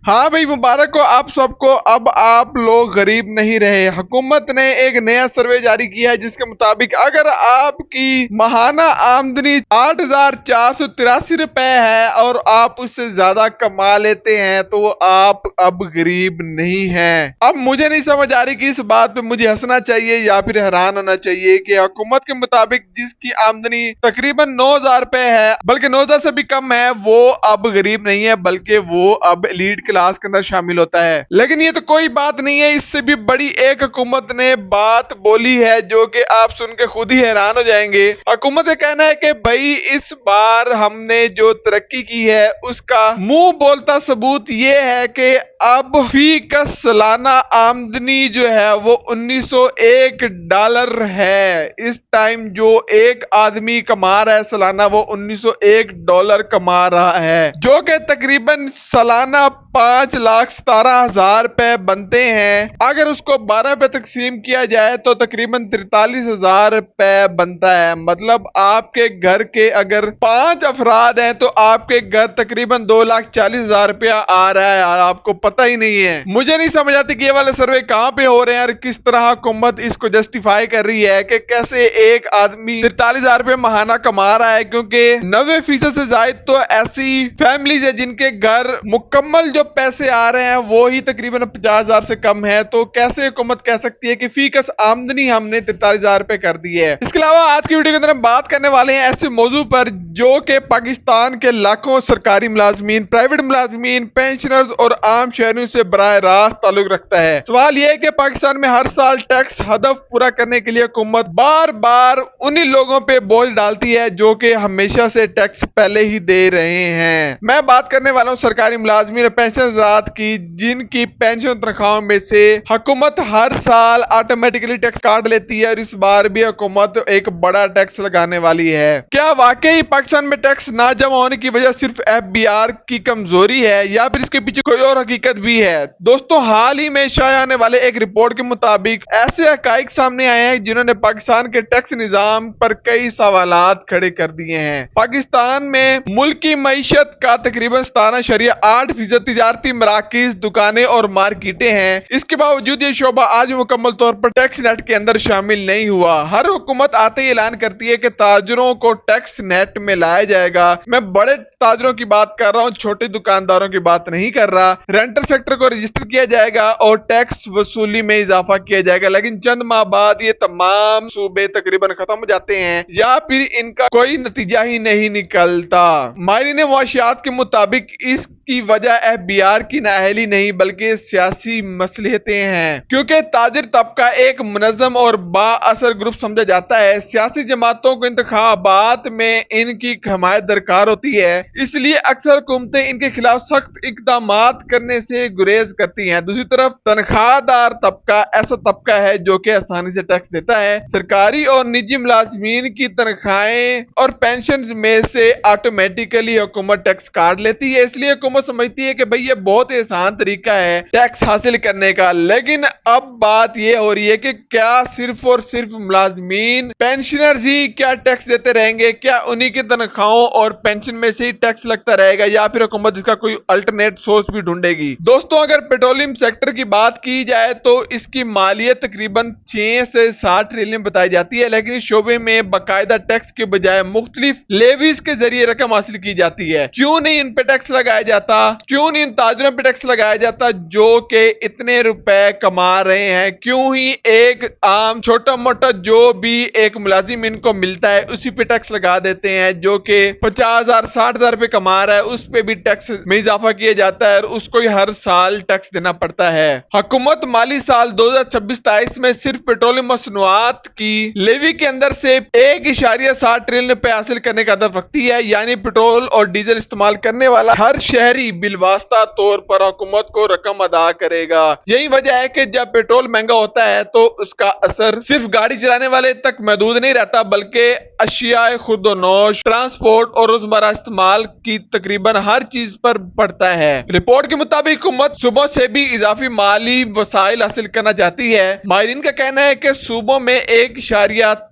हाँ भाई, मुबारक हो आप सबको। अब आप लोग गरीब नहीं रहे। हुकूमत ने एक नया सर्वे जारी किया है जिसके मुताबिक अगर आपकी माहाना आमदनी 8,483 रुपए है और आप उससे ज्यादा कमा लेते हैं तो आप अब गरीब नहीं हैं। अब मुझे नहीं समझ आ रही कि इस बात पे मुझे हंसना चाहिए या फिर हैरान होना चाहिए कि हुकूमत के मुताबिक जिसकी आमदनी तकरीबन 9,000 रुपए है, बल्कि 9,000 से भी कम है, वो अब गरीब नहीं है बल्कि वो अब एलीट क्लास के अंदर शामिल होता है। लेकिन ये तो कोई बात नहीं है, इससे भी बड़ी एक हुकूमत ने बात बोली है जो कि आप सुन के खुद ही हैरान हो जाएंगे। हुकूमत का कहना है कि भाई इस बार हमने जो तरक्की की है उसका मुंह बोलता सबूत ये है कि अब फी का सालाना आमदनी जो है वो $1901 है। इस टाइम जो एक आदमी कमा रहा है सालाना वो $1901 कमा रहा है, जो कि तकरीबन सालाना 5,17,000 रुपए बनते हैं। अगर उसको 12 पे तकसीम किया जाए तो तकरीबन 43,000 रुपए बनता है। मतलब आपके घर के अगर 5 अफराद हैं तो आपके घर तकरीबन 2,40,000 रुपया आ रहा है यार, आपको पता ही नहीं है। मुझे नहीं समझ आती कि ये वाले सर्वे कहां पे हो रहे हैं और किस तरह हुकूमत इसको जस्टिफाई कर रही है कि कैसे एक आदमी 43,000 रुपये महाना कमा रहा है, क्योंकि 90% से ज्यादा तो ऐसी फैमिलीज है जिनके घर मुकम्मल जो पैसे आ रहे हैं वो ही तकरीबन 50,000 से कम है। तो कैसे हुकूमत कह सकती है कि फीकस आमदनी हमने 43,000 रुपए कर दी है। इसके अलावा आज की वीडियो के अंदर हम बात करने वाले हैं ऐसे मौजू पर जो कि पाकिस्तान के लाखों सरकारी मुलाजमीन, प्राइवेट मुलाजमीन, पेंशनर्स और आम शहरियों से बराह रास्त ताल्लुक रखता है। सवाल यह है कि पाकिस्तान में हर साल टैक्स हदफ पूरा करने के लिए हुकूमत बार बार उन्हीं लोगों पे बोझ डालती है जो कि हमेशा से टैक्स पहले ही दे रहे हैं। मैं बात करने वाला हूं सरकारी मुलाजमीन और पेंशनर्स की, जिनकी पेंशन तनख्वाहों में से हुकूमत हर साल ऑटोमेटिकली टैक्स काट लेती है और इस बार भी हुकूमत एक बड़ा टैक्स लगाने वाली है। क्या वाकई पाकिस्तान में टैक्स ना जमा होने की वजह सिर्फ FBR की कमजोरी है या फिर इसके पीछे कोई और हकीकत भी है? दोस्तों, हाल ही में शाया आने वाले एक रिपोर्ट के मुताबिक ऐसे हकाइक सामने आए हैं जिन्होंने पाकिस्तान के टैक्स निजाम पर कई सवालात खड़े कर दिए हैं। पाकिस्तान में मुल्क की मईशत का तकरीबन 17.8% तिजारती मराकिज, दुकानें और मार्केटें हैं। इसके बावजूद ये शोबा आज मुकम्मल तौर पर टैक्स नेट के अंदर शामिल नहीं हुआ। हर हुकूमत आते ही ऐलान करती है कि ताजरों को टैक्स नेट में लाया जाएगा। मैं बड़े ताजरों की बात कर रहा हूं, छोटे दुकानदारों की बात नहीं कर रहा। रेंटल सेक्टर को रजिस्टर किया जाएगा और टैक्स वसूली में इजाफा किया जाएगा। लेकिन चंद माह बाद ये तमाम सूबे तकरीबन खत्म हो जाते हैं या फिर इनका कोई नतीजा ही नहीं निकलता। माहिरीन मुआशियात के मुताबिक इसकी वजह FBR की नाअहली नहीं बल्कि सियासी मसलहतें हैं, क्योंकि ताजिर तबका एक मुनज़्ज़म और बाअसर ग्रुप समझा जाता है। सियासी जमातों को इंतखाबात में इनकी हमायत दरकार होती है, इसलिए अक्सर हुकूमतें इनके खिलाफ सख्त इकदाम करने से गुरेज करती हैं। दूसरी तरफ तनख्वाहदार तबका ऐसा तबका है जो कि आसानी से टैक्स देता है। सरकारी और निजी मुलाजमीन की तनख्वाहें और पेंशन में से ऑटोमेटिकली हुकूमत टैक्स काट लेती है, इसलिए हुकूमत समझती है कि भाई ये बहुत ही आसान तरीका है टैक्स हासिल करने का। लेकिन अब बात ये हो रही है कि क्या सिर्फ और सिर्फ मुलाजमीन, पेंशनर्स ही क्या टैक्स देते रहेंगे? क्या उन्हीं की तनख्वाहों और पेंशन में से ही टैक्स लगता रहेगा या फिर हुकूमत इसका कोई अल्टरनेट सोर्स भी ढूंढेगी? दोस्तों, अगर पेट्रोलियम सेक्टर की बात की जाए तो इसकी मालियत तकरीबन 6 से 7 ट्रिलियन बताई जाती है, लेकिन इस शोबे में बाकायदा टैक्स के बजाय मुख्तलिफ लेवीज के जरिए रकम हासिल की जाती है। क्यों नहीं इन पे टैक्स लगाया जाता? क्यों नहीं इन ताजरों पे टैक्स लगाया जाता जो कि इतने रुपए कमा रहे हैं? क्यों ही एक आम छोटा मोटा जो भी एक मुलाजिम इनको मिलता है उसी पे टैक्स लगा देते हैं, जो कि 50,000 60,000 रुपए कमा रहा है उस पे भी टैक्स में इजाफा किया जाता है और उसको ही हर साल टैक्स देना पड़ता है। हुकूमत माली साल 2026-27 में सिर्फ पेट्रोलियम मसनूआत की लेवी के अंदर से 1.7 ट्रिलियन रुपए हासिल करने का हदफ रखती है, यानी पेट्रोल और डीजल इस्तेमाल करने वाला हर शहरी बिलवास्ता तौर पर हुकूमत को रकम अदा करेगा। यही वजह है कि जब पेट्रोल महंगा होता है तो उसका असर सिर्फ गाड़ी चलाने वाले तक महदूद नहीं रहता बल्कि अशियाए खुदोनोश, ट्रांसपोर्ट और रोजमर्रा इस्तेमाल की तकरीबन हर चीज पर पड़ता है। रिपोर्ट के मुताबिक हुकूमत सूबों से भी इजाफी माली वसाइल हासिल करना चाहती है। माहिरीन का कहना है कि सूबों में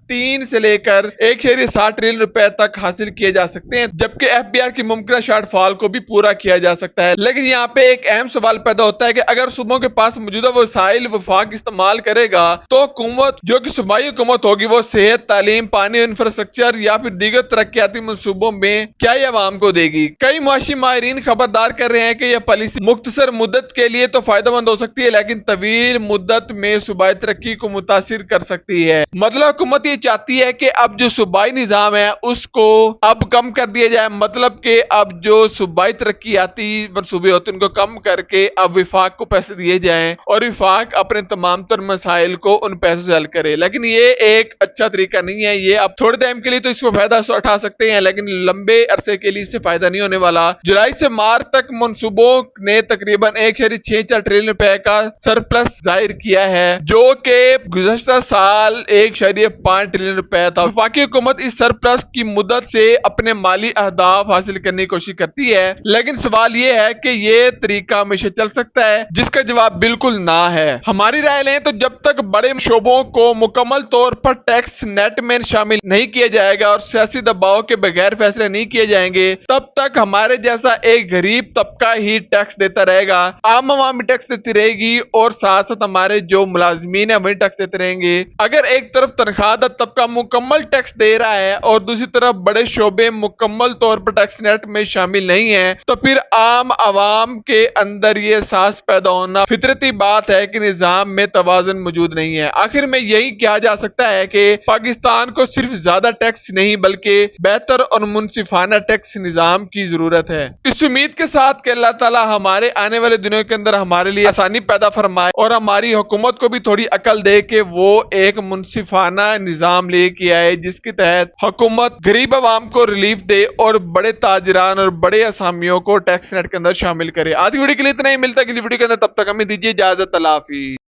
3 سے لے کر 1.7 ٹریلین روپے تک حاصل کیے جا سکتے ہیں، جبکہ ایف بی آر کی ممکنہ شارٹ فال کو بھی پورا کیا جا سکتا ہے۔ لیکن یہاں پہ ایک اہم سوال پیدا ہوتا ہے کہ اگر صوبوں کے پاس موجودہ وسائل وفاق استعمال کرے گا تو حکومت جو کہ صوبائی حکومت ہوگی وہ صحت، تعلیم، پانی، انفراسٹرکچر یا پھر دیگر ترقیاتی منصوبوں میں کیا یہ عوام کو دے گی؟ کئی معاشی ماہرین خبردار کر رہے ہیں کہ یہ پالیسی مختصر مدت کے لیے تو فائدہ مند ہو سکتی ہے لیکن طویل مدت میں صوبائی ترقی کو متاثر کر سکتی ہے۔ مطلب حکومت یہ چاہتی ہے کہ اب جو صوبائی نظام ہے اس کو اب کم کر دیا جائے، مطلب کہ اب جو صوبائی ترقیاتی منصوبے ہوتے ہیں ان کو کم کر کے اب وفاق کو پیسے دیے جائیں اور وفاق اپنے تمام تر مسائل کو ان پیسوں سے حل کرے۔ لیکن یہ ایک اچھا طریقہ نہیں ہے، یہ اب تھوڑے ٹائم کے لیے تو اس کو فائدہ اٹھا سکتے ہیں لیکن لمبے عرصے کے لیے اس سے فائدہ نہیں ہونے والا۔ جولائی سے مارچ تک منصوبوں نے تقریباً 1.64 ٹریلین روپے کا سرپلس ظاہر کیا ہے جو کہ گزشتہ سال 1.5 ٹریلین روپے تھا۔ وفاقی حکومت اس سرپلس کی مدت سے اپنے مالی اہداف حاصل کرنے کی کوشش کرتی ہے، لیکن سوال یہ ہے کہ یہ طریقہ ہمیشہ چل سکتا ہے، جس کا جواب بالکل نہ ہے۔ ہماری رائے لیں تو جب تک بڑے شعبوں کو مکمل طور پر ٹیکس نیٹ میں شامل نہیں کیا جائے گا اور سیاسی دباؤ کے بغیر فیصلے نہیں کیے جائیں گے تب تک ہمارے جیسا ایک غریب طبقہ ہی ٹیکس دیتا رہے گا، عام عوام بھی ٹیکس دیتی رہے گی اور ساتھ ساتھ ہمارے جو ملازمین ہیں وہی ٹیکس دیتے رہیں گے۔ اگر ایک طرف تنخواہ دار طبقہ مکمل ٹیکس دے رہا ہے اور دوسری طرف بڑے شعبے مکمل طور پر ٹیکس نیٹ میں شامل نہیں ہیں تو پھر عام عوام کے اندر یہ احساس پیدا ہونا فطرتی بات ہے کہ نظام میں توازن موجود نہیں ہے۔ آخر میں یہی کہا جا سکتا ہے کہ پاکستان کو صرف زیادہ ٹیکس نہیں بلکہ بہتر اور منصفانہ ٹیکس نظام کی ضرورت ہے۔ اس امید کے ساتھ کہ اللہ تعالی ہمارے آنے والے دنوں کے اندر ہمارے لیے آسانی پیدا فرمائے اور ہماری حکومت کو بھی تھوڑی عقل دے کہ وہ ایک منصفانہ نظام لے کے آئے جس کے تحت حکومت غریب عوام کو ریلیف دے اور بڑے تاجران اور بڑے اسامیوں کو ٹیکس نیٹ کے اندر شامل کرے۔ آج کی ویڈیو کے لیے اتنا ہی، ملتا ہے اگلی ویڈیو کے اندر، تب تک ہمیں دیجیے اجازت، اللہ حافظ۔